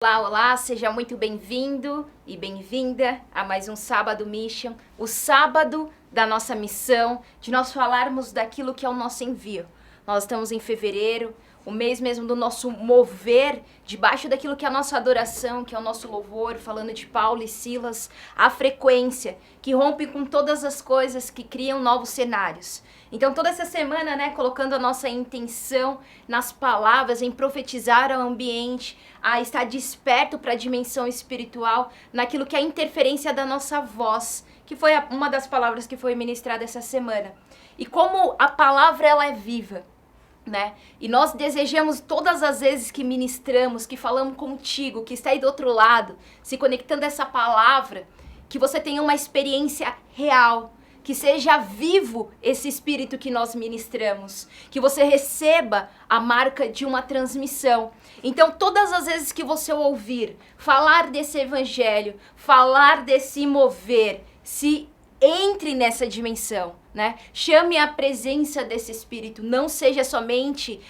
Olá, olá, seja muito bem-vindo e bem-vinda a mais um Sábado Mission, o sábado da nossa missão, de nós falarmos daquilo que é o nosso envio. Nós estamos em fevereiro, o mês mesmo do nosso mover, debaixo daquilo que é a nossa adoração, que é o nosso louvor, falando de Paulo e Silas, a frequência que rompe com todas as coisas que criam novos cenários. Então toda essa semana, colocando a nossa intenção nas palavras, em profetizar ao ambiente, a estar desperto para a dimensão espiritual, naquilo que é a interferência da nossa voz, que foi uma das palavras que foi ministrada essa semana. E como a palavra ela é viva, E nós desejamos todas as vezes que ministramos, que falamos contigo, que está aí do outro lado, se conectando a essa palavra, que você tenha uma experiência real, que seja vivo esse espírito que nós ministramos, que você receba a marca de uma transmissão. Então, todas as vezes que você ouvir falar desse evangelho, falar desse mover, se entre nessa dimensão, Chame a presença desse Espírito, não seja somente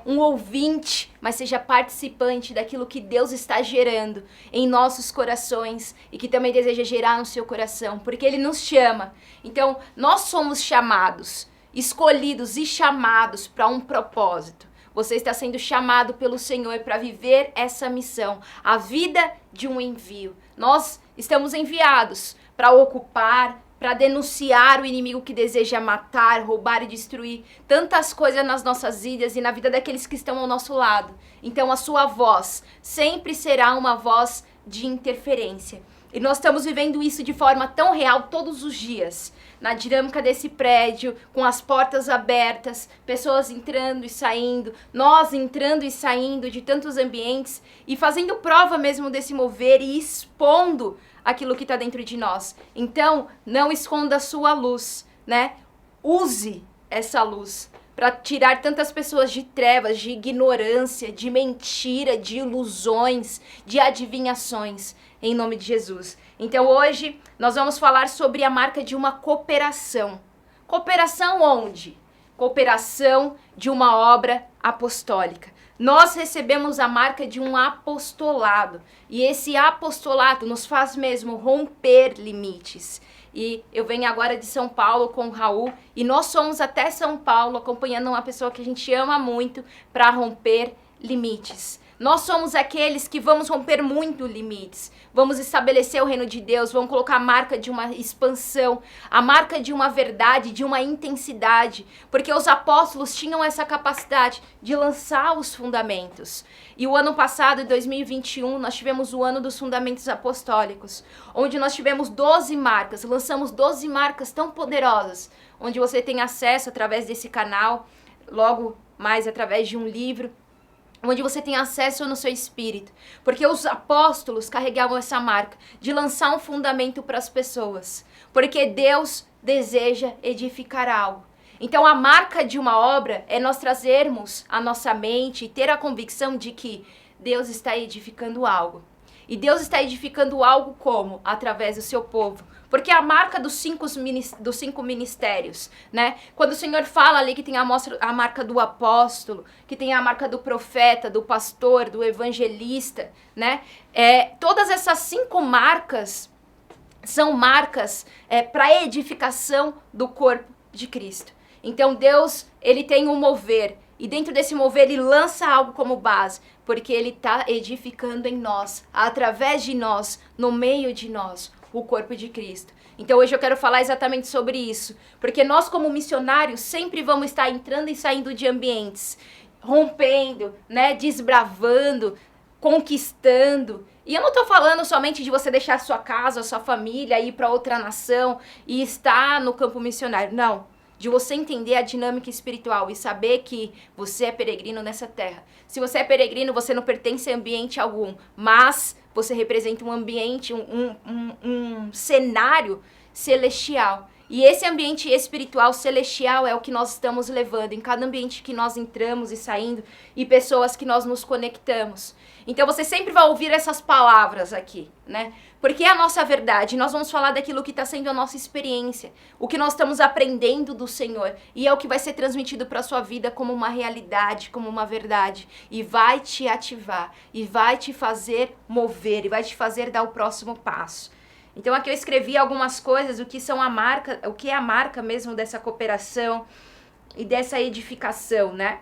um ouvinte, mas seja participante daquilo que Deus está gerando em nossos corações e que também deseja gerar no seu coração, porque Ele nos chama. Então, nós somos chamados, escolhidos e chamados para um propósito. Você está sendo chamado pelo Senhor para viver essa missão, a vida de um envio. Nós estamos enviados para ocupar, para denunciar o inimigo que deseja matar, roubar e destruir tantas coisas nas nossas vidas e na vida daqueles que estão ao nosso lado. Então a sua voz sempre será uma voz de interferência. E nós estamos vivendo isso de forma tão real todos os dias. Na dinâmica desse prédio, com as portas abertas, pessoas entrando e saindo, nós entrando e saindo de tantos ambientes e fazendo prova mesmo desse mover e expondo aquilo que está dentro de nós. Então, não esconda a sua luz, Use essa luz para tirar tantas pessoas de trevas, de ignorância, de mentira, de ilusões, de adivinhações, em nome de Jesus. Então, hoje, nós vamos falar sobre a marca de uma cooperação. Cooperação onde? Cooperação de uma obra apostólica. Nós recebemos a marca de um apostolado e esse apostolado nos faz mesmo romper limites. E eu venho agora de São Paulo com o Raul e nós somos até São Paulo acompanhando uma pessoa que a gente ama muito para romper limites. Nós somos aqueles que vamos romper muito limites, vamos estabelecer o reino de Deus, vamos colocar a marca de uma expansão, a marca de uma verdade, de uma intensidade, porque os apóstolos tinham essa capacidade de lançar os fundamentos. E o ano passado, em 2021, nós tivemos o ano dos fundamentos apostólicos, onde nós tivemos 12 marcas, lançamos 12 marcas tão poderosas, onde você tem acesso através desse canal, logo mais através de um livro, onde você tem acesso no seu espírito, porque os apóstolos carregavam essa marca de lançar um fundamento para as pessoas, porque Deus deseja edificar algo. Então a marca de uma obra é nós trazermos a nossa mente e ter a convicção de que Deus está edificando algo. E Deus está edificando algo como? Através do seu povo. Porque a marca dos cinco ministérios, Quando o Senhor fala ali que tem a marca do apóstolo, que tem a marca do profeta, do pastor, do evangelista, todas essas 5 marcas são marcas para a edificação do corpo de Cristo. Então Deus, Ele tem um mover. E dentro desse mover Ele lança algo como base, porque Ele está edificando em nós, através de nós, no meio de nós, o corpo de Cristo. Então hoje eu quero falar exatamente sobre isso, porque nós como missionários sempre vamos estar entrando e saindo de ambientes, rompendo, desbravando, conquistando. E eu não estou falando somente de você deixar a sua casa, a sua família, ir para outra nação e estar no campo missionário, não. De você entender a dinâmica espiritual e saber que você é peregrino nessa terra. Se você é peregrino, você não pertence a ambiente algum, mas você representa um ambiente, um cenário celestial. E esse ambiente espiritual celestial é o que nós estamos levando em cada ambiente que nós entramos e saindo e pessoas que nós nos conectamos. Então você sempre vai ouvir essas palavras aqui, né? Porque é a nossa verdade, nós vamos falar daquilo que está sendo a nossa experiência, o que nós estamos aprendendo do Senhor, e é o que vai ser transmitido para a sua vida como uma realidade, como uma verdade, e vai te ativar, e vai te fazer mover, e vai te fazer dar o próximo passo. Então aqui eu escrevi algumas coisas, o que é a marca mesmo dessa cooperação e dessa edificação, né?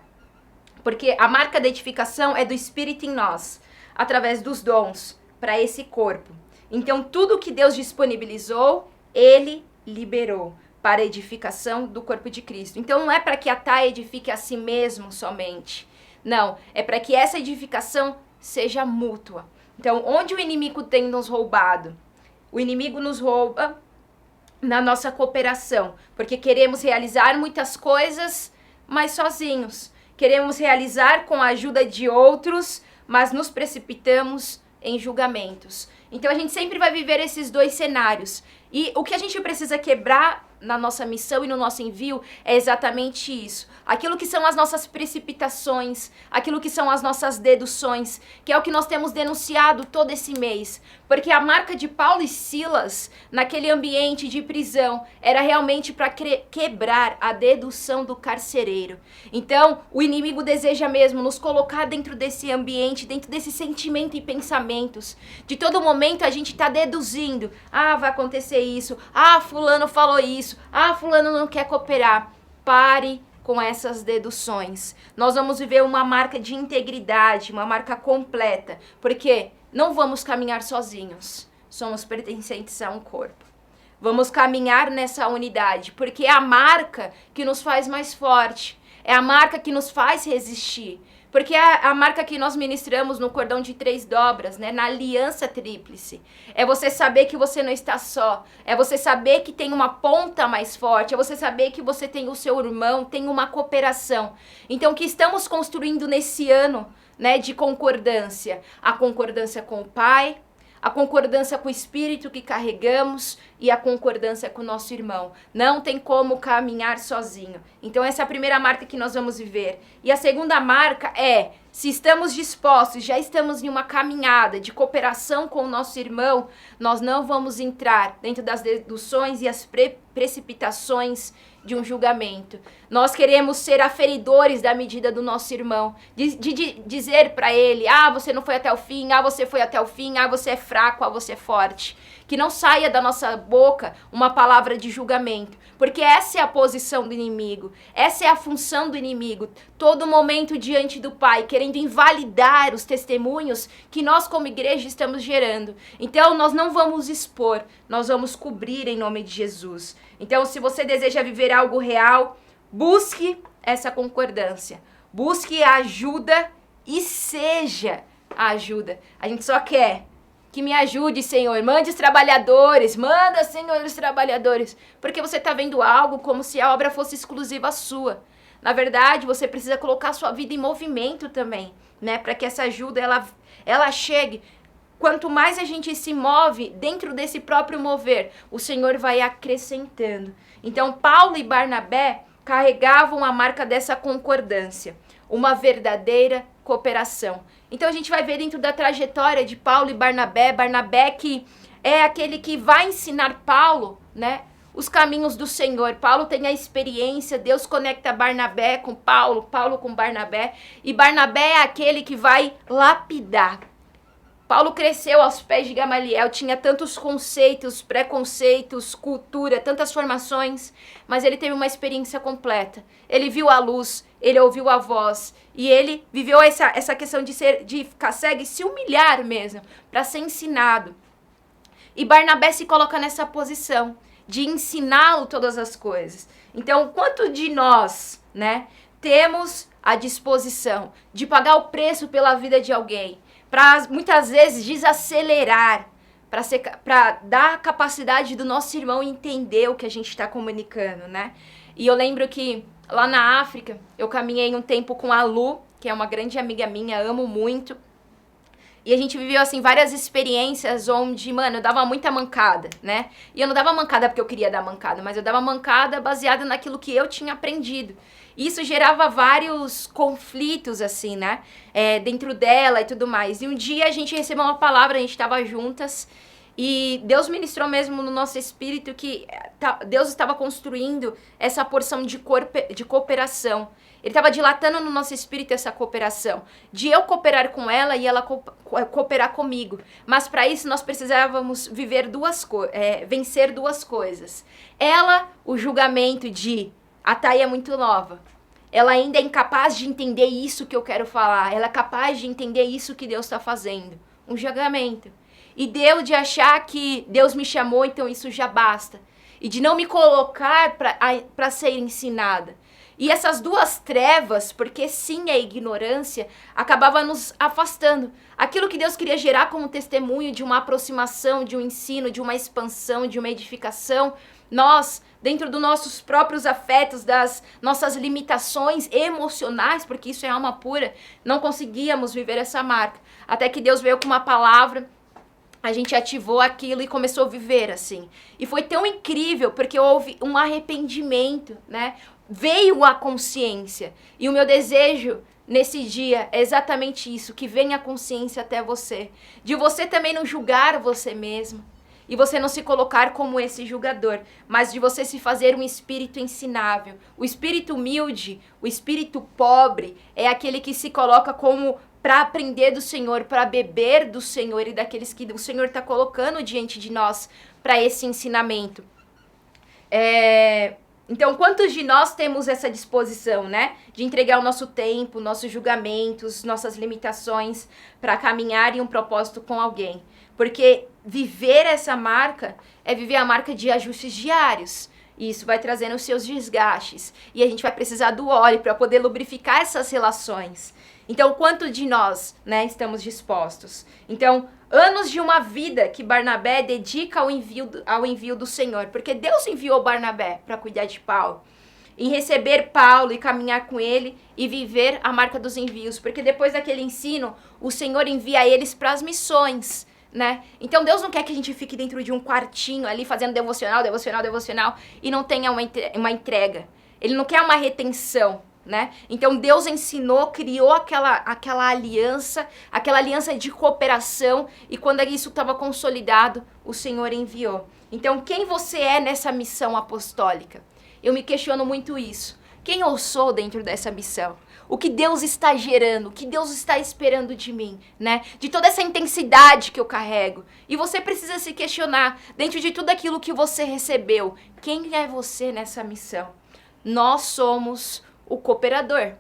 Porque a marca da edificação é do Espírito em nós, através dos dons, para esse corpo. Então, tudo que Deus disponibilizou, Ele liberou para a edificação do corpo de Cristo. Então, não é para que a Thay edifique a si mesmo somente. Não, é para que essa edificação seja mútua. Então, onde o inimigo tem nos roubado? O inimigo nos rouba na nossa cooperação, porque queremos realizar muitas coisas, mas sozinhos. Queremos realizar com a ajuda de outros, mas nos precipitamos em julgamentos. Então a gente sempre vai viver esses dois cenários. E o que a gente precisa quebrar na nossa missão e no nosso envio é exatamente isso. Aquilo que são as nossas precipitações, aquilo que são as nossas deduções, que é o que nós temos denunciado todo esse mês. Porque a marca de Paulo e Silas, naquele ambiente de prisão, era realmente para quebrar a dedução do carcereiro. Então, o inimigo deseja mesmo nos colocar dentro desse ambiente, dentro desse sentimento e pensamentos. De todo momento a gente está deduzindo. Ah, vai acontecer isso. Ah, fulano falou isso. Ah, fulano não quer cooperar. Pare com essas deduções. Nós vamos viver uma marca de integridade, uma marca completa. Porque não vamos caminhar sozinhos. Somos pertencentes a um corpo. Vamos caminhar nessa unidade, porque é a marca que nos faz mais forte. É a marca que nos faz resistir. Porque é a marca que nós ministramos no cordão de 3 dobras, né? Na aliança tríplice. É você saber que você não está só. É você saber que tem uma ponta mais forte. É você saber que você tem o seu irmão, tem uma cooperação. Então, o que estamos construindo nesse ano, né, de concordância? A concordância com o Pai, a concordância com o Espírito que carregamos e a concordância com o nosso irmão. Não tem como caminhar sozinho. Então essa é a primeira marca que nós vamos viver. E a segunda marca é, se estamos dispostos, já estamos em uma caminhada de cooperação com o nosso irmão, nós não vamos entrar dentro das deduções e as precipitações de um julgamento. Nós queremos ser aferidores da medida do nosso irmão, de dizer para ele, ah, você não foi até o fim, ah, você foi até o fim, ah, você é fraco, ah, você é forte. Que não saia da nossa boca uma palavra de julgamento, porque essa é a posição do inimigo, essa é a função do inimigo, todo momento diante do Pai, querendo invalidar os testemunhos que nós como igreja estamos gerando. Então nós não vamos expor, nós vamos cobrir em nome de Jesus. Então se você deseja viver algo real, busque essa concordância, busque a ajuda e seja a ajuda. A gente só quer que me ajude, Senhor. Mande os trabalhadores. Manda, Senhor, os trabalhadores. Porque você está vendo algo como se a obra fosse exclusiva sua. Na verdade, você precisa colocar a sua vida em movimento também, né? Para que essa ajuda, ela chegue. Quanto mais a gente se move dentro desse próprio mover, o Senhor vai acrescentando. Então, Paulo e Barnabé carregavam a marca dessa concordância. Uma verdadeira cooperação. Então a gente vai ver dentro da trajetória de Paulo e Barnabé, Barnabé que é aquele que vai ensinar Paulo, né, os caminhos do Senhor. Paulo tem a experiência, Deus conecta Barnabé com Paulo, Paulo com Barnabé, e Barnabé é aquele que vai lapidar. Paulo cresceu aos pés de Gamaliel, tinha tantos conceitos, preconceitos, cultura, tantas formações, mas ele teve uma experiência completa. Ele viu a luz, ele ouviu a voz e ele viveu essa questão de ficar cego e se humilhar mesmo, para ser ensinado. E Barnabé se coloca nessa posição de ensiná-lo todas as coisas. Então, quanto de nós, né, temos a disposição de pagar o preço pela vida de alguém, para muitas vezes desacelerar, para dar a capacidade do nosso irmão entender o que a gente está comunicando, né? E eu lembro que lá na África, eu caminhei um tempo com a Lu, que é uma grande amiga minha, amo muito. E a gente viveu, assim, várias experiências onde, mano, eu dava muita mancada, né? E eu não dava mancada porque eu queria dar mancada, mas eu dava mancada baseada naquilo que eu tinha aprendido. E isso gerava vários conflitos, assim, né? Dentro dela e tudo mais. E um dia a gente recebeu uma palavra, a gente tava juntas, e Deus ministrou mesmo no nosso espírito que Deus estava construindo essa porção de cooperação. Ele estava dilatando no nosso espírito essa cooperação, de eu cooperar com ela e ela cooperar comigo. Mas para isso nós precisávamos vencer duas coisas. Ela, o julgamento de a Thay é muito nova. Ela ainda é incapaz de entender isso que eu quero falar. Ela é capaz de entender isso que Deus está fazendo. Um julgamento. E Deus de achar que Deus me chamou, então isso já basta. E de não me colocar para ser ensinada. E essas duas trevas, porque sim é ignorância, acabava nos afastando. Aquilo que Deus queria gerar como testemunho de uma aproximação, de um ensino, de uma expansão, de uma edificação, nós, dentro dos nossos próprios afetos, das nossas limitações emocionais, porque isso é alma pura, não conseguíamos viver essa marca. Até que Deus veio com uma palavra, a gente ativou aquilo e começou a viver assim. E foi tão incrível, porque houve um arrependimento, né? Veio a consciência. E o meu desejo nesse dia é exatamente isso, que venha a consciência até você. De você também não julgar você mesmo. E você não se colocar como esse julgador, mas de você se fazer um espírito ensinável. O espírito humilde, o espírito pobre, é aquele que se coloca como para aprender do Senhor, para beber do Senhor e daqueles que o Senhor está colocando diante de nós para esse ensinamento. Então, quantos de nós temos essa disposição, né? De entregar o nosso tempo, nossos julgamentos, nossas limitações para caminhar em um propósito com alguém. Porque viver essa marca é viver a marca de ajustes diários. E isso vai trazendo os seus desgastes. E a gente vai precisar do óleo para poder lubrificar essas relações. Então, quanto de nós, né, estamos dispostos? Então, anos de uma vida que Barnabé dedica ao envio do Senhor. Porque Deus enviou Barnabé para cuidar de Paulo. Em receber Paulo e caminhar com ele e viver a marca dos envios. Porque depois daquele ensino, o Senhor envia eles para as missões, né? Então Deus não quer que a gente fique dentro de um quartinho ali fazendo devocional e não tenha uma entrega. Ele não quer uma retenção, né? Então Deus ensinou, criou aquela aliança de cooperação, e quando isso estava consolidado, o Senhor enviou. Então quem você é nessa missão apostólica? Eu me questiono muito isso. Quem eu sou dentro dessa missão? O que Deus está gerando, o que Deus está esperando de mim, né? De toda essa intensidade que eu carrego. E você precisa se questionar, dentro de tudo aquilo que você recebeu, quem é você nessa missão? Nós somos o cooperador.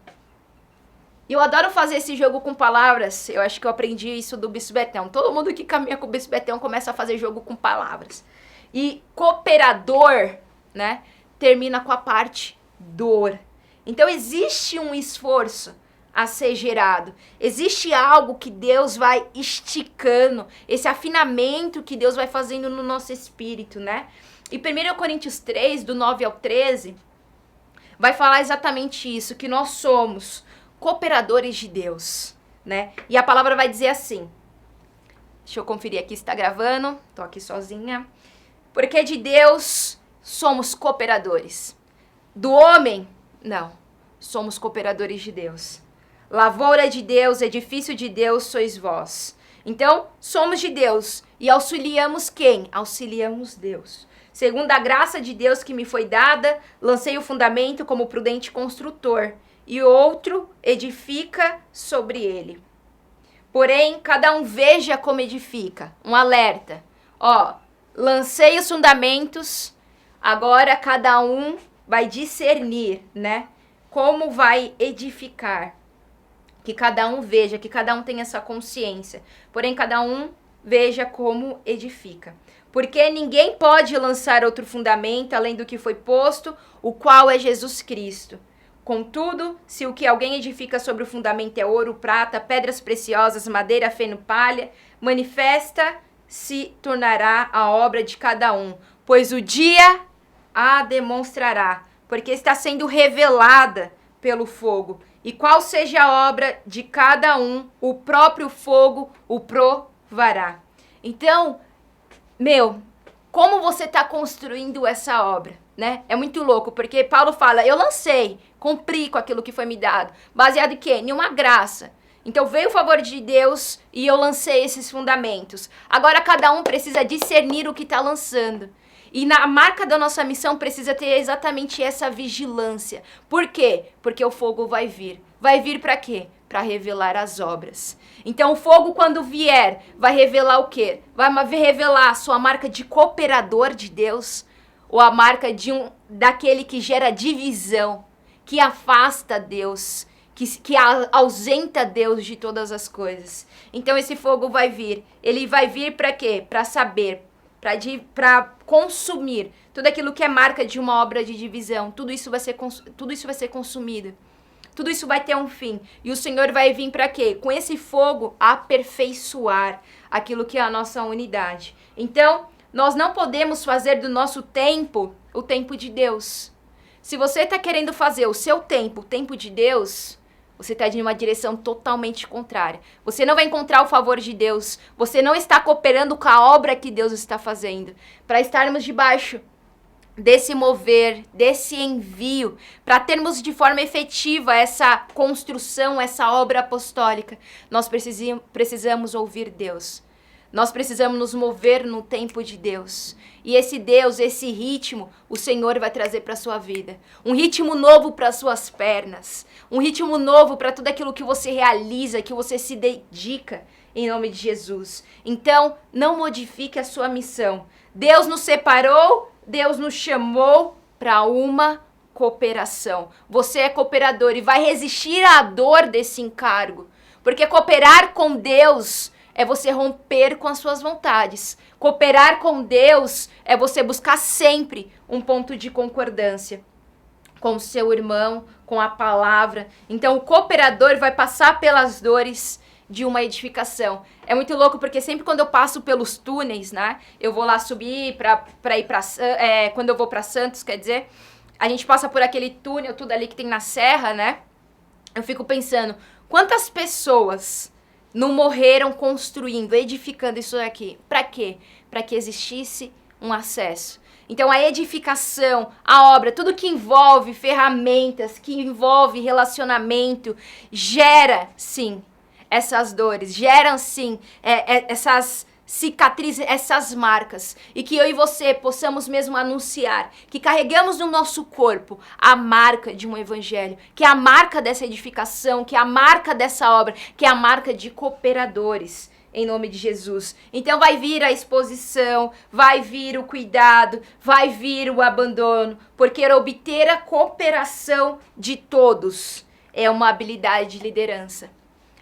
E eu adoro fazer esse jogo com palavras. Eu acho que eu aprendi isso do Bispo Betão. Todo mundo que caminha com o Bispo Betão começa a fazer jogo com palavras. E cooperador, né, termina com a parte dor. Então existe um esforço a ser gerado. Existe algo que Deus vai esticando, esse afinamento que Deus vai fazendo no nosso espírito, né? E 1 Coríntios 3, do 9 ao 13, vai falar exatamente isso, que nós somos cooperadores de Deus, né? E a palavra vai dizer assim, deixa eu conferir aqui se está gravando, tô aqui sozinha. Porque de Deus somos cooperadores. Do homem, não. Somos cooperadores de Deus. Lavoura de Deus, edifício de Deus sois vós. Então, somos de Deus. E auxiliamos quem? Auxiliamos Deus. Segundo a graça de Deus que me foi dada, lancei o fundamento como prudente construtor. E outro edifica sobre ele. Porém, cada um veja como edifica. Um alerta. Lancei os fundamentos, agora cada um vai discernir, né? Como vai edificar. Que cada um veja, que cada um tenha essa consciência. Porém, cada um veja como edifica. Porque ninguém pode lançar outro fundamento além do que foi posto, o qual é Jesus Cristo. Contudo, se o que alguém edifica sobre o fundamento é ouro, prata, pedras preciosas, madeira, feno, palha, manifesta se tornará a obra de cada um, pois o dia a demonstrará, porque está sendo revelada pelo fogo, E qual seja a obra de cada um, o próprio fogo o provará. Então, como você está construindo essa obra, né? É muito louco, porque Paulo fala, eu lancei, cumpri com aquilo que foi me dado. Baseado em quê? Em uma graça. Então veio o favor de Deus e eu lancei esses fundamentos. Agora cada um precisa discernir o que está lançando. E na marca da nossa missão precisa ter exatamente essa vigilância. Por quê? Porque o fogo vai vir. Vai vir para quê? Para revelar as obras. Então o fogo, quando vier, vai revelar o quê? Vai revelar a sua marca de cooperador de Deus, ou a marca daquele que gera divisão, que afasta Deus, que ausenta Deus de todas as coisas. Então esse fogo vai vir. Ele vai vir para quê? Para saber, para consumir tudo aquilo que é marca de uma obra de divisão. Tudo isso vai ser consumido. Tudo isso vai ter um fim. E o Senhor vai vir para quê? Com esse fogo aperfeiçoar aquilo que é a nossa unidade. Então, nós não podemos fazer do nosso tempo o tempo de Deus. Se você está querendo fazer o seu tempo, o tempo de Deus, você está indo em uma direção totalmente contrária. Você não vai encontrar o favor de Deus. Você não está cooperando com a obra que Deus está fazendo. Para estarmos debaixo desse mover, desse envio, para termos de forma efetiva essa construção, essa obra apostólica, nós precisamos ouvir Deus. Nós precisamos nos mover no tempo de Deus. E esse Deus, esse ritmo, o Senhor vai trazer para a sua vida. Um ritmo novo para as suas pernas. Um ritmo novo para tudo aquilo que você realiza, que você se dedica, em nome de Jesus. Então, não modifique a sua missão. Deus nos separou, Deus nos chamou para uma cooperação. Você é cooperador e vai resistir à dor desse encargo. Porque cooperar com Deus é você romper com as suas vontades. Cooperar com Deus é você buscar sempre um ponto de concordância com o seu irmão, com a palavra. Então o cooperador vai passar pelas dores de uma edificação. É muito louco porque sempre quando eu passo pelos túneis, né? Eu vou lá subir para ir quando eu vou para Santos, quer dizer, a gente passa por aquele túnel, tudo ali que tem na serra, né? Eu fico pensando, quantas pessoas não morreram construindo, edificando isso aqui? Para quê? Para que existisse um acesso. Então a edificação, a obra, tudo que envolve ferramentas, que envolve relacionamento, gera, sim, essas dores, geram, sim, essas cicatrizes, essas marcas. E que eu e você possamos mesmo anunciar que carregamos no nosso corpo a marca de um evangelho, que é a marca dessa edificação, que é a marca dessa obra, que é a marca de cooperadores, em nome de Jesus. Então vai vir a exposição, vai vir o cuidado, vai vir o abandono, porque obter a cooperação de todos é uma habilidade de liderança.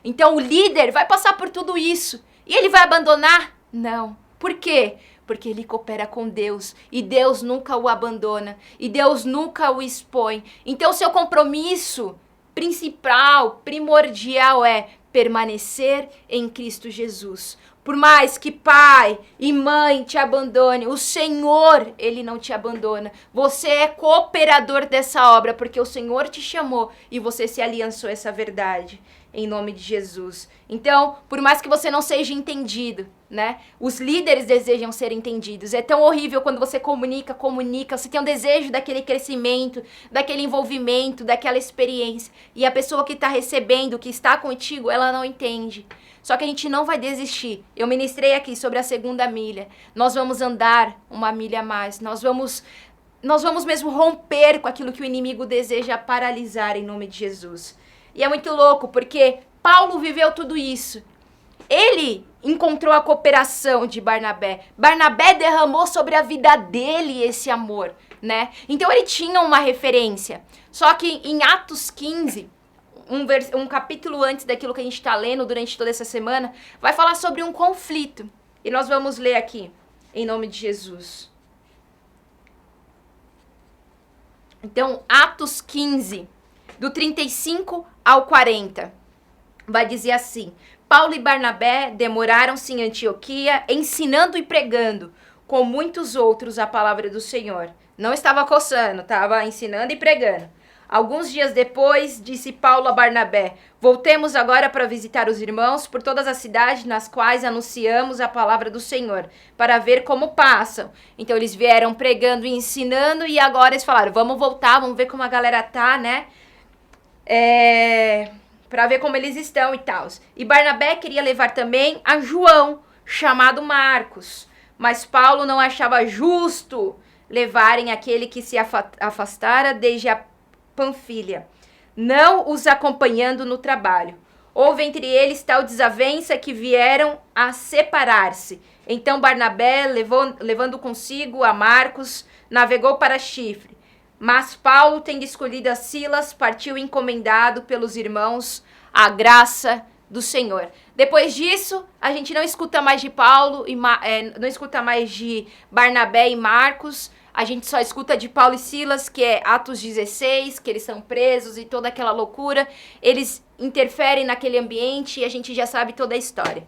Então o líder vai passar por tudo isso e ele vai abandonar? Não. Por quê? Porque ele coopera com Deus e Deus nunca o abandona e Deus nunca o expõe. Então seu compromisso principal, primordial é permanecer em Cristo Jesus. Por mais que pai e mãe te abandone, o Senhor, Ele não te abandona. Você é cooperador dessa obra porque o Senhor te chamou e você se aliançou a essa verdade. Em nome de Jesus. Então, por mais que você não seja entendido, né? Os líderes desejam ser entendidos. É tão horrível quando você comunica, você tem um desejo daquele crescimento, daquele envolvimento, daquela experiência. E a pessoa que está recebendo, que está contigo, ela não entende. Só que a gente não vai desistir. Eu ministrei aqui sobre a 2ª milha. Nós vamos andar uma milha a mais. Nós vamos mesmo romper com aquilo que o inimigo deseja paralisar em nome de Jesus. E é muito louco, porque Paulo viveu tudo isso. Ele encontrou a cooperação de Barnabé. Barnabé derramou sobre a vida dele esse amor, né? Então ele tinha uma referência. Só que em Atos 15, um capítulo antes daquilo que a gente está lendo durante toda essa semana, vai falar sobre um conflito. E nós vamos ler aqui, em nome de Jesus. Então, Atos 15, do 35 ao 40, vai dizer assim: Paulo e Barnabé demoraram-se em Antioquia, ensinando e pregando, com muitos outros, a palavra do Senhor. Não estava coçando, estava ensinando e pregando. Alguns dias depois, disse Paulo a Barnabé: voltemos agora para visitar os irmãos por todas as cidades nas quais anunciamos a palavra do Senhor, para ver como passam. Então eles vieram pregando e ensinando, e agora eles falaram: vamos voltar, vamos ver como a galera tá, né? Para ver como eles estão e tal. E Barnabé queria levar também a João, chamado Marcos. Mas Paulo não achava justo levarem aquele que se afastara desde a Panfilha, não os acompanhando no trabalho. Houve entre eles tal desavença que vieram a separar-se. Então Barnabé, levando consigo a Marcos, navegou para Chifre. Mas Paulo, tendo escolhido a Silas, partiu encomendado pelos irmãos à graça do Senhor. Depois disso, a gente não escuta mais de Paulo, não escuta mais de Barnabé e Marcos. A gente só escuta de Paulo e Silas, que é Atos 16, que eles são presos e toda aquela loucura. Eles interferem naquele ambiente e a gente já sabe toda a história.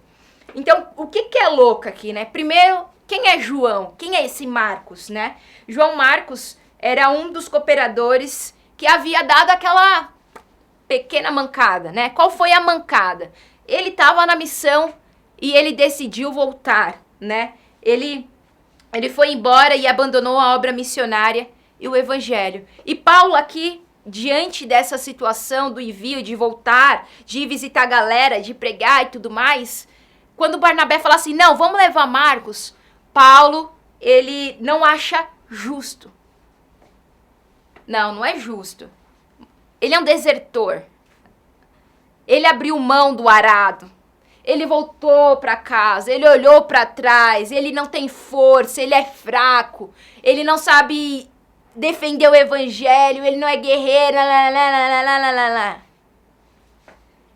Então, o que é louco aqui, né? Primeiro, quem é João? Quem é esse Marcos, né? João Marcos era um dos cooperadores que havia dado aquela pequena mancada, né? Qual foi a mancada? Ele estava na missão e ele decidiu voltar, né? Ele foi embora e abandonou a obra missionária e o evangelho. E Paulo aqui, diante dessa situação do envio, de voltar, de ir visitar a galera, de pregar e tudo mais, quando Barnabé fala assim, não, vamos levar Marcos, Paulo, ele não acha justo. Não é justo. Ele é um desertor. Ele abriu mão do arado. Ele voltou para casa, ele olhou para trás, ele não tem força, ele é fraco, ele não sabe defender o evangelho, ele não é guerreiro,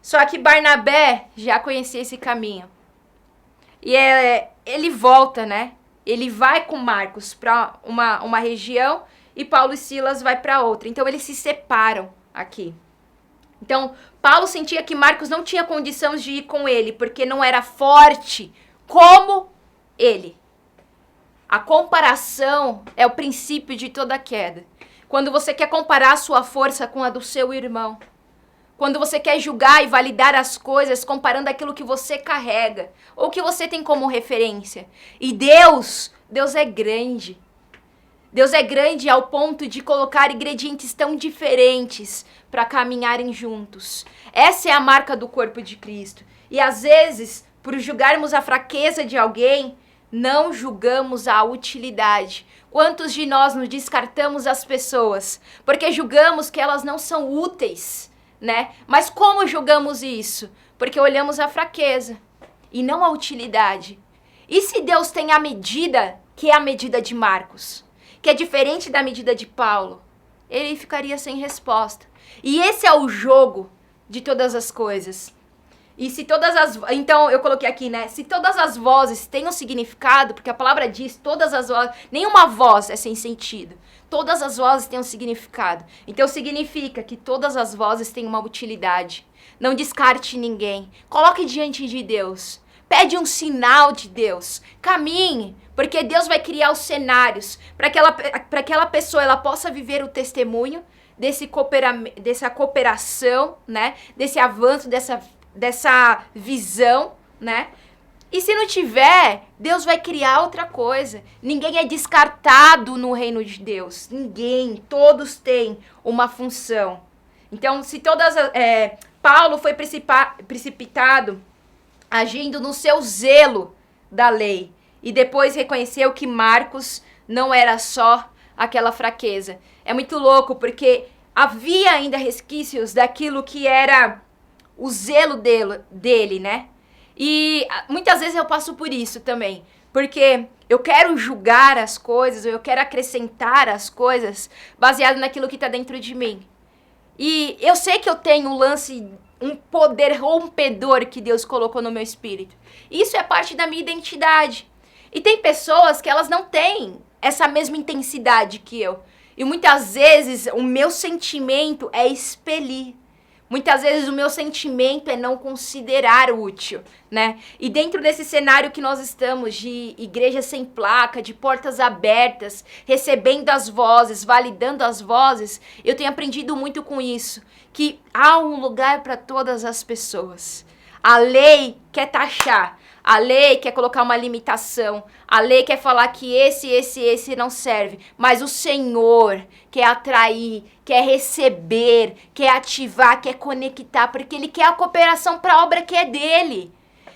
Só que Barnabé já conhecia esse caminho. E ele volta, né? Ele vai com Marcos para uma região e Paulo e Silas vai para outra. Então eles se separam aqui. Então, Paulo sentia que Marcos não tinha condição de ir com ele, porque não era forte como ele. A comparação é o princípio de toda queda. Quando você quer comparar a sua força com a do seu irmão. Quando você quer julgar e validar as coisas comparando aquilo que você carrega, ou que você tem como referência. E Deus é grande. Deus é grande ao ponto de colocar ingredientes tão diferentes para caminharem juntos. Essa é a marca do corpo de Cristo. E às vezes, por julgarmos a fraqueza de alguém, não julgamos a utilidade. Quantos de nós nos descartamos as pessoas porque julgamos que elas não são úteis, né? Mas como julgamos isso? Porque olhamos a fraqueza e não a utilidade. E se Deus tem a medida que é a medida de Marcos, que é diferente da medida de Paulo, ele ficaria sem resposta. E esse é o jogo de todas as coisas. E se então eu coloquei aqui, né? Se todas as vozes têm um significado, porque a palavra diz todas as vozes, nenhuma voz é sem sentido. Todas as vozes têm um significado. Então significa que todas as vozes têm uma utilidade. Não descarte ninguém. Coloque diante de Deus. Pede um sinal de Deus. Caminhe, porque Deus vai criar os cenários para que aquela pessoa ela possa viver o testemunho dessa cooperação, né? Desse avanço, dessa visão, né? E se não tiver, Deus vai criar outra coisa. Ninguém é descartado no reino de Deus. Ninguém. Todos têm uma função. Então, se Paulo foi precipitado agindo no seu zelo da lei. E depois reconheceu que Marcos não era só aquela fraqueza. É muito louco, porque havia ainda resquícios daquilo que era o zelo dele, né? E muitas vezes eu passo por isso também. Porque eu quero julgar as coisas, ou eu quero acrescentar as coisas baseado naquilo que está dentro de mim. E eu sei que eu tenho um poder rompedor que Deus colocou no meu espírito. Isso é parte da minha identidade. E tem pessoas que elas não têm essa mesma intensidade que eu. E muitas vezes o meu sentimento é expelir. Muitas vezes o meu sentimento é não considerar útil, né? E dentro desse cenário que nós estamos, de igreja sem placa, de portas abertas, recebendo as vozes, validando as vozes, eu tenho aprendido muito com isso, que há um lugar para todas as pessoas. A lei quer taxar, a lei quer colocar uma limitação, a lei quer falar que esse não serve, mas o Senhor quer atrair, quer receber, quer ativar, quer conectar, porque Ele quer a cooperação para a obra que é dele.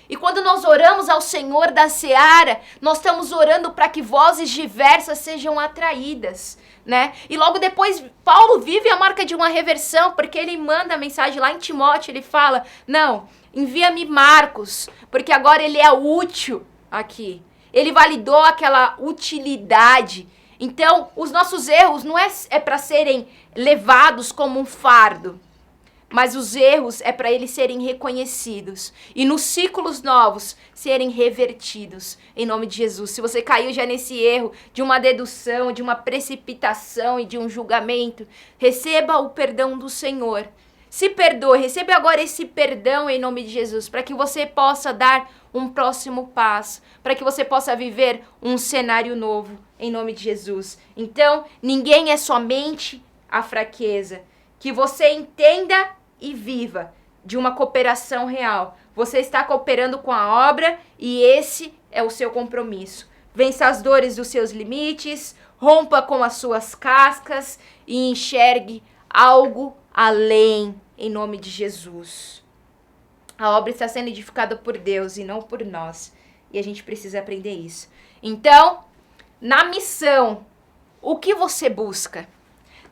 E quando nós oramos ao Senhor da Seara, nós estamos orando para que vozes diversas sejam atraídas, né? E logo depois, Paulo vive a marca de uma reversão, porque ele manda a mensagem lá em Timóteo, ele fala, não, envia-me Marcos, porque agora ele é útil aqui. Ele validou aquela utilidade. Então, os nossos erros não é para serem levados como um fardo, mas os erros é para eles serem reconhecidos e nos ciclos novos serem revertidos em nome de Jesus. Se você caiu já nesse erro de uma dedução, de uma precipitação e de um julgamento, receba o perdão do Senhor. Se perdoe, receba agora esse perdão em nome de Jesus, para que você possa dar um próximo passo, para que você possa viver um cenário novo em nome de Jesus. Então, ninguém é somente a fraqueza. Que você entenda e viva de uma cooperação real. Você está cooperando com a obra e esse é o seu compromisso. Vença as dores dos seus limites, rompa com as suas cascas e enxergue algo além, em nome de Jesus. A obra está sendo edificada por Deus e não por nós. E a gente precisa aprender isso. Então, na missão, o que você busca?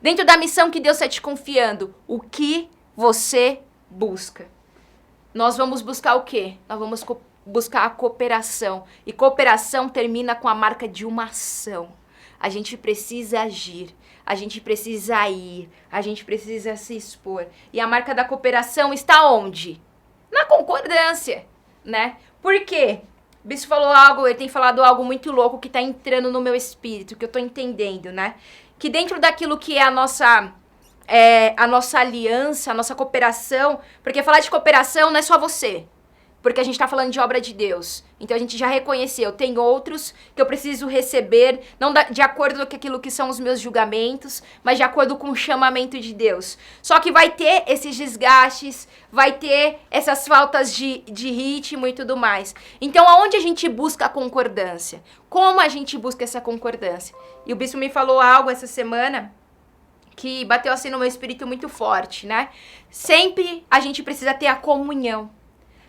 Dentro da missão que Deus está te confiando, o que você busca? Nós vamos buscar o quê? Nós vamos buscar a cooperação. E cooperação termina com a marca de uma ação. A gente precisa agir. A gente precisa ir, a gente precisa se expor. E a marca da cooperação está onde? Na concordância, né? Por quê? O bispo falou algo, ele tem falado algo muito louco que está entrando no meu espírito, que eu estou entendendo, né? Que dentro daquilo que é a nossa aliança, a nossa cooperação, porque falar de cooperação não é só você, porque a gente está falando de obra de Deus. Então a gente já reconheceu, tem outros que eu preciso receber, não de acordo com aquilo que são os meus julgamentos, mas de acordo com o chamamento de Deus. Só que vai ter esses desgastes, vai ter essas faltas de ritmo e tudo mais. Então aonde a gente busca a concordância? Como a gente busca essa concordância? E o bispo me falou algo essa semana que bateu assim no meu espírito muito forte, né? Sempre a gente precisa ter a comunhão.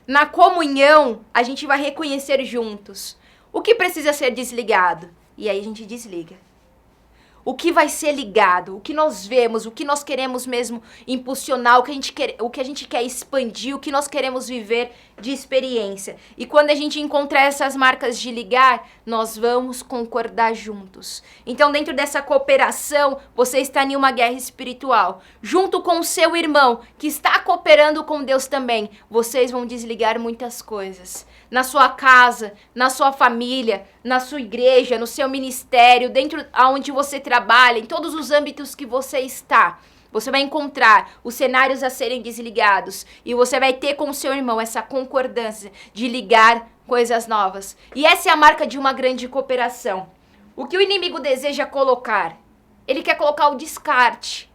Na comunhão, a gente vai reconhecer juntos o que precisa ser desligado. E aí a gente desliga. O que vai ser ligado, o que nós vemos, o que nós queremos mesmo impulsionar, o que a gente quer expandir, o que nós queremos viver de experiência. E quando a gente encontrar essas marcas de ligar, nós vamos concordar juntos. Então, dentro dessa cooperação, você está em uma guerra espiritual. Junto com o seu irmão, que está cooperando com Deus também, vocês vão desligar muitas coisas. Na sua casa, na sua família, na sua igreja, no seu ministério, dentro aonde você trabalha, em todos os âmbitos que você está. Você vai encontrar os cenários a serem desligados e você vai ter com o seu irmão essa concordância de ligar coisas novas. E essa é a marca de uma grande cooperação. O que o inimigo deseja colocar? Ele quer colocar o descarte.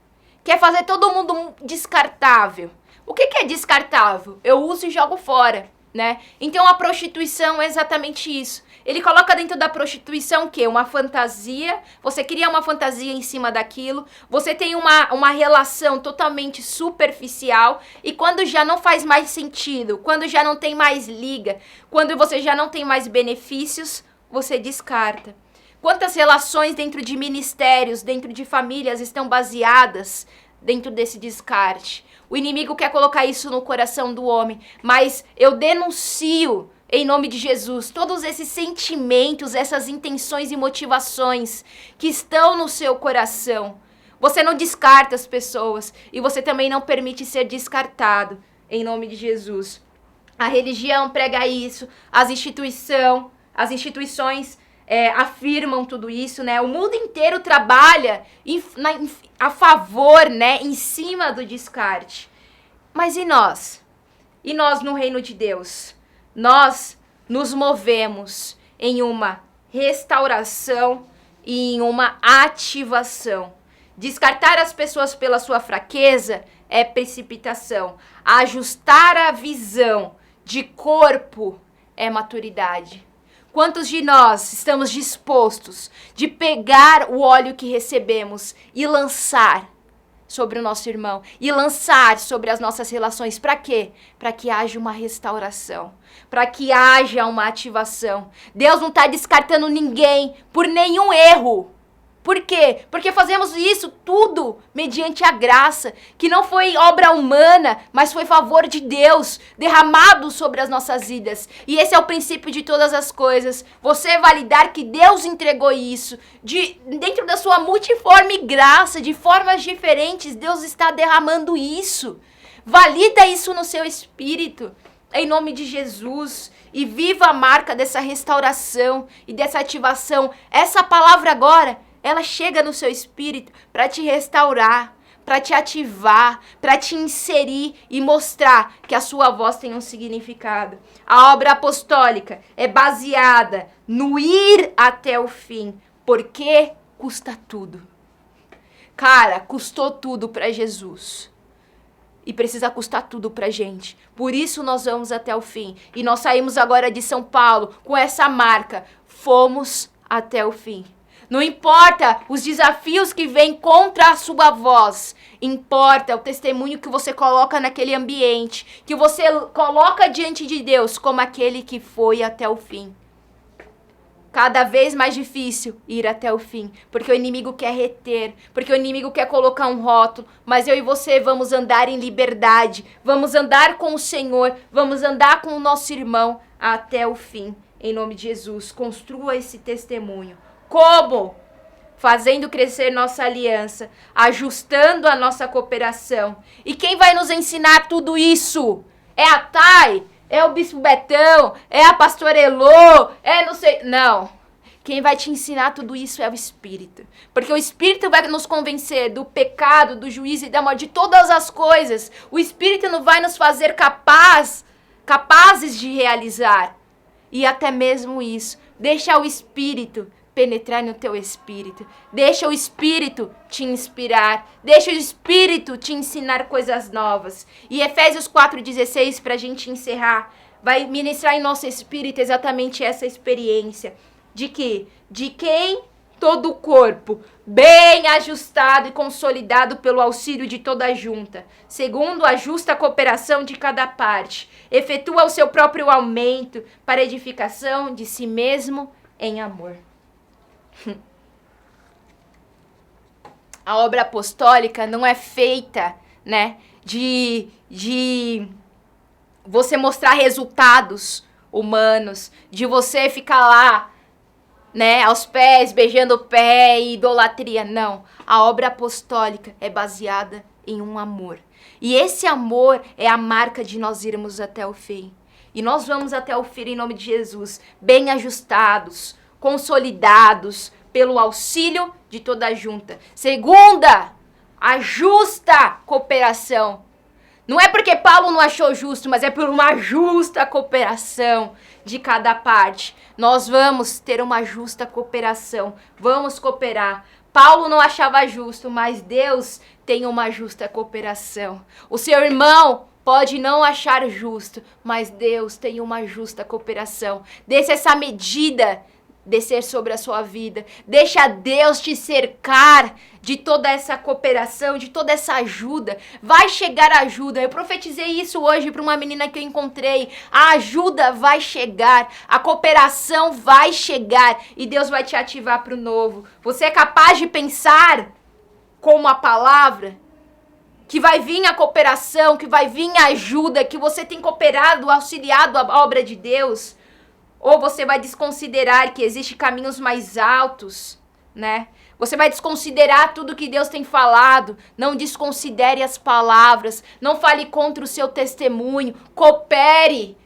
Quer fazer todo mundo descartável. O que é descartável? Eu uso e jogo fora, né? Então a prostituição é exatamente isso. Ele coloca dentro da prostituição o quê? Uma fantasia, você cria uma fantasia em cima daquilo, você tem uma relação totalmente superficial e quando já não faz mais sentido, quando já não tem mais liga, quando você já não tem mais benefícios, você descarta. Quantas relações dentro de ministérios, dentro de famílias estão baseadas dentro desse descarte? O inimigo quer colocar isso no coração do homem, mas eu denuncio em nome de Jesus, todos esses sentimentos, essas intenções e motivações que estão no seu coração. Você não descarta as pessoas e você também não permite ser descartado, em nome de Jesus. A religião prega isso, as instituições afirmam tudo isso, né? O mundo inteiro trabalha a favor, né, em cima do descarte. Mas e nós? E nós no reino de Deus? Nós nos movemos em uma restauração e em uma ativação. Descartar as pessoas pela sua fraqueza é precipitação. Ajustar a visão de corpo é maturidade. Quantos de nós estamos dispostos de pegar o óleo que recebemos e lançar sobre o nosso irmão, e lançar sobre as nossas relações? Para quê? Para que haja uma restauração, para que haja uma ativação. Deus não está descartando ninguém por nenhum erro. Por quê? Porque fazemos isso tudo mediante a graça, que não foi obra humana, mas foi favor de Deus derramado sobre as nossas vidas. E esse é o princípio de todas as coisas. Você validar que Deus entregou isso, dentro da sua multiforme graça, de formas diferentes, Deus está derramando isso. Valida isso no seu espírito, em nome de Jesus. E viva a marca dessa restauração e dessa ativação. Essa palavra agora, ela chega no seu espírito para te restaurar, para te ativar, para te inserir e mostrar que a sua voz tem um significado. A obra apostólica é baseada no ir até o fim, porque custa tudo. Cara, custou tudo para Jesus. E precisa custar tudo pra gente. Por isso nós vamos até o fim. E nós saímos agora de São Paulo com essa marca. Fomos até o fim. Não importa os desafios que vêm contra a sua voz. Importa o testemunho que você coloca naquele ambiente. Que você coloca diante de Deus como aquele que foi até o fim. Cada vez mais difícil ir até o fim. Porque o inimigo quer reter. Porque o inimigo quer colocar um rótulo. Mas eu e você vamos andar em liberdade. Vamos andar com o Senhor. Vamos andar com o nosso irmão até o fim. Em nome de Jesus. Construa esse testemunho. Como? Fazendo crescer nossa aliança, ajustando a nossa cooperação. E quem vai nos ensinar tudo isso? É a Thay? É o Bispo Betão? É a Pastora Elô? É não sei... Não. Quem vai te ensinar tudo isso é o Espírito. Porque o Espírito vai nos convencer do pecado, do juízo e da morte, de todas as coisas. O Espírito não vai nos fazer capazes de realizar. E até mesmo isso. Deixa o Espírito penetrar no teu espírito. Deixa o Espírito te inspirar. Deixa o Espírito te ensinar coisas novas. E Efésios 4,16, para a gente encerrar, vai ministrar em nosso espírito exatamente essa experiência. De que? De quem todo o corpo, bem ajustado e consolidado pelo auxílio de toda a junta, segundo a justa cooperação de cada parte, efetua o seu próprio aumento para edificação de si mesmo em amor. A obra apostólica não é feita, né, de você mostrar resultados humanos, de você ficar lá, né, aos pés, beijando o pé e idolatria. Não. A obra apostólica é baseada em um amor. E esse amor é a marca de nós irmos até o fim. E nós vamos até o fim em nome de Jesus, bem ajustados, consolidados pelo auxílio de toda a junta. Segunda, a justa cooperação. Não é porque Paulo não achou justo, mas é por uma justa cooperação de cada parte. Nós vamos ter uma justa cooperação. Vamos cooperar. Paulo não achava justo, mas Deus tem uma justa cooperação. O seu irmão pode não achar justo, mas Deus tem uma justa cooperação. Deixa essa medida descer sobre a sua vida. Deixa Deus te cercar de toda essa cooperação, de toda essa ajuda. Vai chegar a ajuda. Eu profetizei isso hoje para uma menina que eu encontrei. A ajuda vai chegar, a cooperação vai chegar e Deus vai te ativar para o novo. Você é capaz de pensar como a palavra? Que vai vir a cooperação, que vai vir a ajuda, que você tem cooperado, auxiliado a obra de Deus? Ou você vai desconsiderar que existem caminhos mais altos, né? Você vai desconsiderar tudo que Deus tem falado. Não desconsidere as palavras. Não fale contra o seu testemunho. Coopere.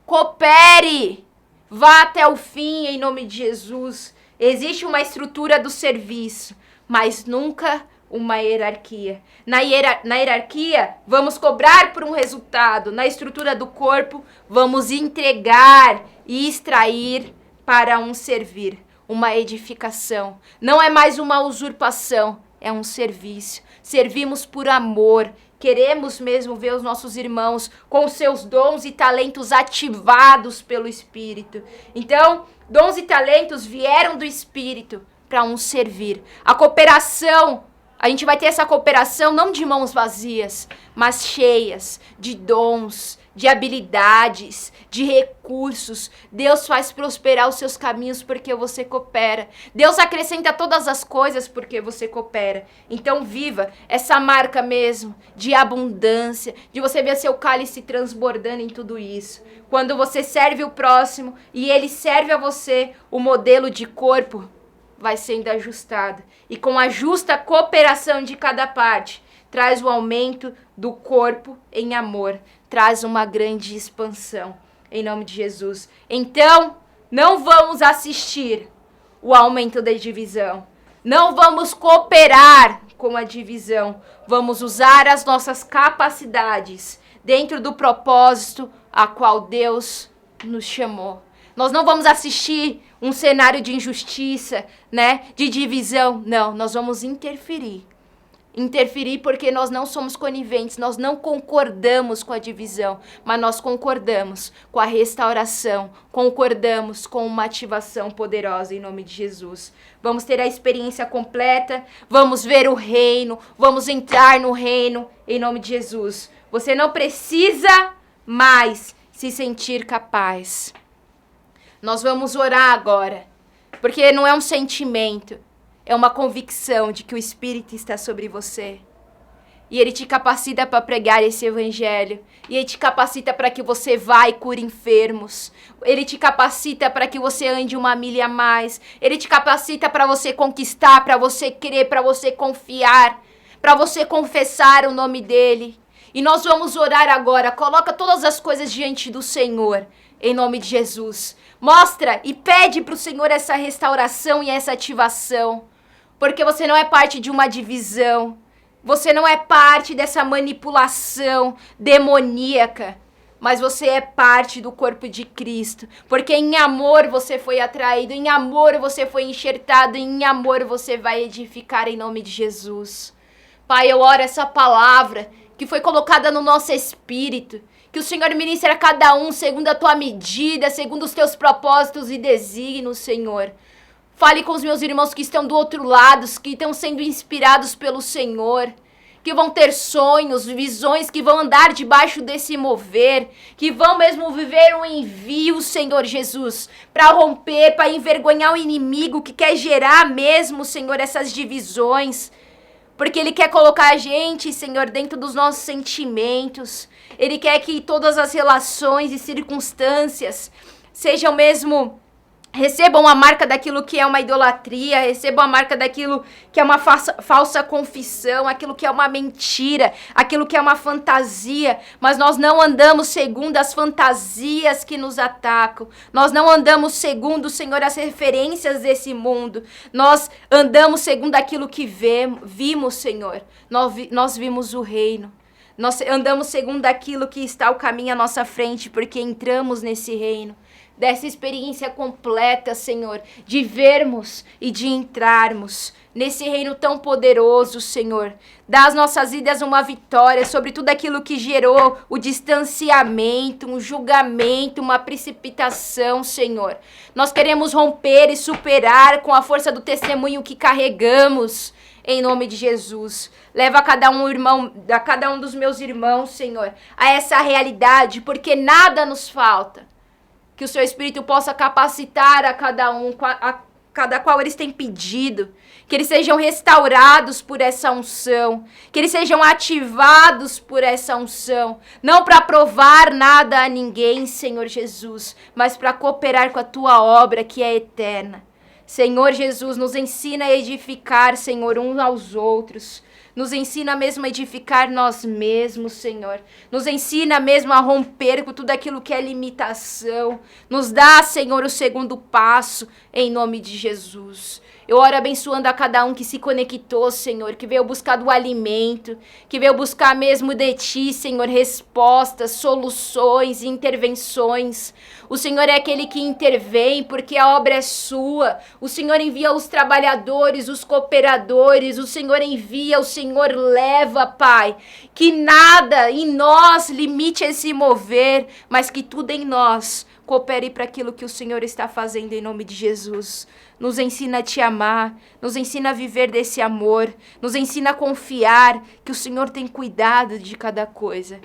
Coopere. Vá até o fim em nome de Jesus. Existe uma estrutura do serviço, mas nunca uma hierarquia. Na hierarquia, vamos cobrar por um resultado. Na estrutura do corpo, vamos entregar e extrair para um servir, uma edificação. Não é mais uma usurpação, é um serviço. Servimos por amor. Queremos mesmo ver os nossos irmãos com seus dons e talentos ativados pelo Espírito. Então, dons e talentos vieram do Espírito para um servir. A cooperação, a gente vai ter essa cooperação não de mãos vazias, mas cheias de dons, de habilidades, de recursos. Deus faz prosperar os seus caminhos porque você coopera. Deus acrescenta todas as coisas porque você coopera. Então viva essa marca mesmo de abundância, de você ver seu cálice transbordando em tudo isso. Quando você serve o próximo e ele serve a você, o modelo de corpo vai sendo ajustado. E com a justa cooperação de cada parte, traz o aumento do corpo em amor, traz uma grande expansão, em nome de Jesus. Então, não vamos assistir o aumento da divisão, não vamos cooperar com a divisão, vamos usar as nossas capacidades dentro do propósito a qual Deus nos chamou. Nós não vamos assistir um cenário de injustiça, né, de divisão, não, nós vamos interferir. Interferir porque nós não somos coniventes, nós não concordamos com a divisão, mas nós concordamos com a restauração, concordamos com uma ativação poderosa em nome de Jesus. Vamos ter a experiência completa, vamos ver o reino, vamos entrar no reino em nome de Jesus. Você não precisa mais se sentir capaz. Nós vamos orar agora, porque não é um sentimento. É uma convicção de que o Espírito está sobre você. E Ele te capacita para pregar esse evangelho. E Ele te capacita para que você vá e cure enfermos. Ele te capacita para que você ande uma milha a mais. Ele te capacita para você conquistar, para você crer, para você confiar, para você confessar o nome dEle. E nós vamos orar agora. Coloca todas as coisas diante do Senhor, em nome de Jesus. Mostra e pede para o Senhor essa restauração e essa ativação. Porque você não é parte de uma divisão. Você não é parte dessa manipulação demoníaca. Mas você é parte do corpo de Cristo. Porque em amor você foi atraído, em amor você foi enxertado, em amor você vai edificar em nome de Jesus. Pai, eu oro essa palavra que foi colocada no nosso espírito. Que o Senhor ministre a cada um segundo a tua medida, segundo os teus propósitos e desígnios, Senhor. Fale com os meus irmãos que estão do outro lado, que estão sendo inspirados pelo Senhor, que vão ter sonhos, visões, que vão andar debaixo desse mover, que vão mesmo viver um envio, Senhor Jesus, para romper, para envergonhar o inimigo que quer gerar mesmo, Senhor, essas divisões. Porque Ele quer colocar a gente, Senhor, dentro dos nossos sentimentos. Ele quer que todas as relações e circunstâncias sejam mesmo... recebam a marca daquilo que é uma idolatria, recebam a marca daquilo que é uma falsa confissão, aquilo que é uma mentira, aquilo que é uma fantasia. Mas nós não andamos segundo as fantasias que nos atacam. Nós não andamos segundo, Senhor, as referências desse mundo. Nós andamos segundo aquilo que vimos, Senhor. Nós vimos o reino. Nós andamos segundo aquilo que está o caminho à nossa frente, porque entramos nesse reino. Dessa experiência completa, Senhor, de vermos e de entrarmos nesse reino tão poderoso, Senhor. Dá às nossas vidas uma vitória sobre tudo aquilo que gerou o distanciamento, um julgamento, uma precipitação, Senhor. Nós queremos romper e superar com a força do testemunho que carregamos, em nome de Jesus. Leva a cada um dos meus irmãos, Senhor, a essa realidade, porque nada nos falta. Que o seu Espírito possa capacitar a cada um, a cada qual eles têm pedido. Que eles sejam restaurados por essa unção. Que eles sejam ativados por essa unção. Não para provar nada a ninguém, Senhor Jesus, mas para cooperar com a tua obra que é eterna. Senhor Jesus, nos ensina a edificar, Senhor, uns aos outros. Nos ensina mesmo a edificar nós mesmos, Senhor. Nos ensina mesmo a romper com tudo aquilo que é limitação. Nos dá, Senhor, o segundo passo, em nome de Jesus. Eu oro abençoando a cada um que se conectou, Senhor, que veio buscar do alimento, que veio buscar mesmo de Ti, Senhor, respostas, soluções, intervenções. O Senhor é aquele que intervém porque a obra é sua. O Senhor envia os trabalhadores, os cooperadores, o Senhor envia, o Senhor leva, Pai. Que nada em nós limite esse mover, mas que tudo em nós coopere para aquilo que o Senhor está fazendo em nome de Jesus. Nos ensina a Te amar, nos ensina a viver desse amor, nos ensina a confiar que o Senhor tem cuidado de cada coisa.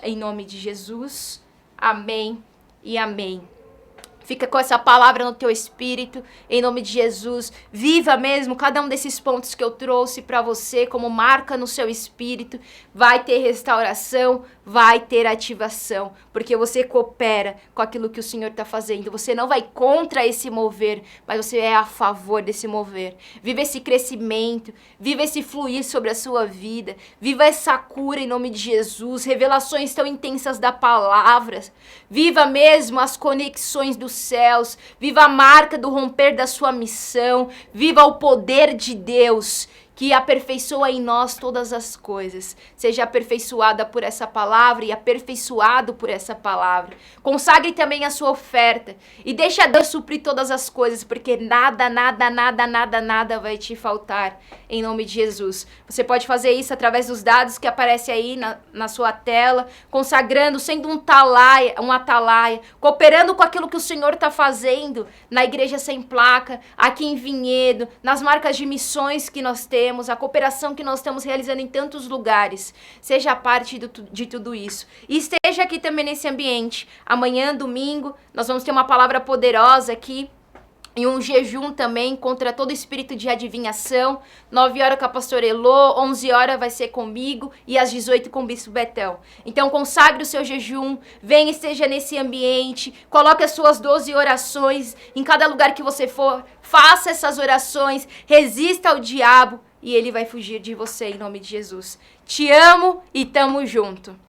Em nome de Jesus, amém e amém. Fica com essa palavra no teu espírito, em nome de Jesus. Viva mesmo cada um desses pontos que eu trouxe para você como marca no seu espírito. Vai ter restauração, vai ter ativação, porque você coopera com aquilo que o Senhor está fazendo. Você não vai contra esse mover, mas você é a favor desse mover. Viva esse crescimento, viva esse fluir sobre a sua vida. Viva essa cura em nome de Jesus. Revelações tão intensas da palavra. Viva mesmo as conexões dos céus, viva a marca do romper da sua missão, viva o poder de Deus que aperfeiçoa em nós todas as coisas. Seja aperfeiçoada por essa palavra e aperfeiçoado por essa palavra. Consagre também a sua oferta e deixa Deus suprir todas as coisas, porque nada vai te faltar em nome de Jesus. Você pode fazer isso através dos dados que aparecem aí na sua tela, consagrando, sendo um atalaia, cooperando com aquilo que o Senhor está fazendo na Igreja Sem Placa, aqui em Vinhedo, nas marcas de missões que nós temos, a cooperação que nós estamos realizando em tantos lugares. Seja parte de tudo isso. E esteja aqui também nesse ambiente. Amanhã, domingo, nós vamos ter uma palavra poderosa aqui. E um jejum também contra todo espírito de adivinhação. 9 horas com a pastora Elô, 11 horas vai ser comigo e às 18 com o Bispo Betão. Então consagre o seu jejum, venha e esteja nesse ambiente, coloque as suas 12 orações em cada lugar que você for, faça essas orações, resista ao diabo e ele vai fugir de você em nome de Jesus. Te amo e tamo junto.